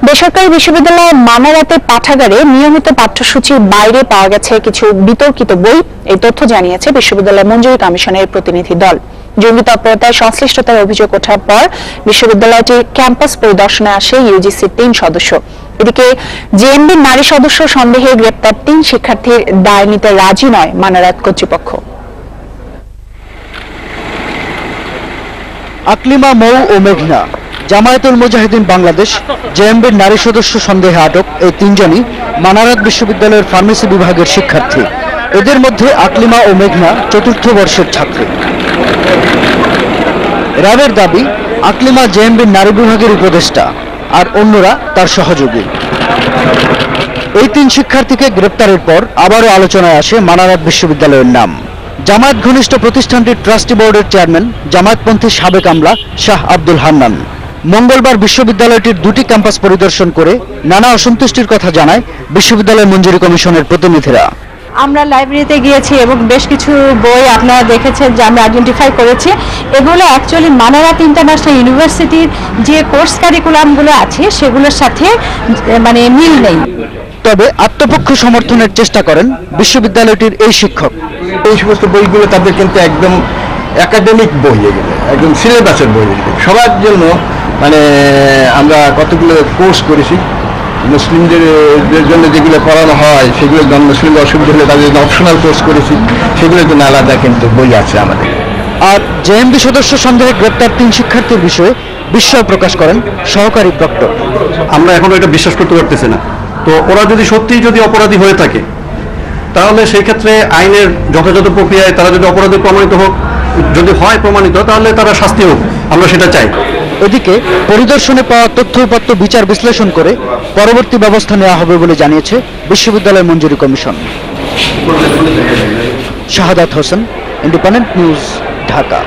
বেসরকারি বিশ্ববিদ্যালয়ের মানারাতে পাঠাগারে নিয়মিত পাঠ্যসূচির বাইরে পাওয়া গেছে কিছু বিতর্কিত বই। এই তথ্য জানিয়েছে বিশ্ববিদ্যালয় মঞ্জুরি কমিশনের প্রতিনিধি দল। জঙ্গি তৎপরতায় সংশ্লিষ্টতার অভিযোগ ওঠার পর বিশ্ববিদ্যালয়টির ক্যাম্পাস পরিদর্শনে আসে ইউজিসির 3 সদস্য। এদিকে জেএমবির নারী সদস্য সন্দেহে গ্রেপ্তার 3 শিক্ষার্থীর দায় নিতে রাজি নয় মানারাত কর্তৃপক্ষ। আকলিমা, মৌ ও মেঘনা জামায়াতুল মুজাহিদিন বাংলাদেশ জেএমবির নারী সদস্য সন্দেহে আটক এই 3 জনই মানারাত বিশ্ববিদ্যালয়ের ফার্মেসি বিভাগের শিক্ষার্থী। এদের মধ্যে আকলিমা ও মেঘনা 4র্থ বর্ষের ছাত্রী। র্যাবের দাবি, আকলিমা জেএমবির নারী বিভাগের উপদেষ্টা, আর অন্যরা তার সহযোগী। এই 3 শিক্ষার্থীকে গ্রেপ্তারের পর আবারও আলোচনায় আসে মানারাত বিশ্ববিদ্যালয়ের নাম। জামায়াত ঘনিষ্ঠ প্রতিষ্ঠানটির ট্রাস্টি বোর্ডের চেয়ারম্যান জামায়াতপন্থী সাবেক আমলা শাহ আব্দুল হান্নান মঙ্গলবার বিশ্ববিদ্যালয়টির 2টি ক্যাম্পাস পরিদর্শন করে নানা অসন্তুষ্টির কথা জানায় বিশ্ববিদ্যালয় মঞ্জুরি কমিশনের প্রতিনিধিরা। আমরা লাইব্রেরিতে গিয়েছি এবং বেশ কিছু বই আপনারা দেখেছেন যে আমরা আইডেন্টিফাই করেছি। এগুলো অ্যাকচুয়ালি মানারাত ইন্টারন্যাশনাল ইউনিভার্সিটির যে কোর্স কারিকুলামগুলো আছে সেগুলোর সাথে মানে মিল নেই। তবে আত্মপক্ষ সমর্থনের চেষ্টা করেন বিশ্ববিদ্যালয়টির এই শিক্ষক। এই সমস্ত বইগুলো তাদের কিন্তু একদম একাডেমিক বই, এগুলো একদম সিলেবাসের বই। সবার জন্য মানে আমরা কতগুলো কোর্স করেছি, মুসলিমদের জন্য যেগুলো পড়ানো হয় সেগুলোর জন্য, মুসলিমদের অসুবিধা হলে তাদের জন্য অপশনাল কোর্স করেছি, সেগুলোর জন্য আলাদা কিন্তু বই আছে আমাদের। আর জেএমবি সদস্য সন্দেহে গ্রেপ্তার 3 শিক্ষার্থীর বিষয়ে বিস্ময় প্রকাশ করেন সহকারী প্রক্টর। আমরা এখনো এটা বিশ্বাস করতে পারতেছি না। তো ওরা যদি সত্যিই যদি অপরাধী হয়ে থাকে তাহলে সেই ক্ষেত্রে আইনের যথাযথ প্রক্রিয়ায় তারা যদি অপরাধী প্রমাণিত হোক, যদি হয় প্রমাণিত, তাহলে তারা শাস্তি হোক, আমরা সেটা চাই। এদিকে পরিদর্শনে পাওয়া তথ্য উপাত্ত বিচার বিশ্লেষণ করে পরবর্তী ব্যবস্থা নেওয়া হবে বলে জানিয়েছে বিশ্ববিদ্যালয় মঞ্জুরি commission. Shahadat Hossain, independent news, Dhaka.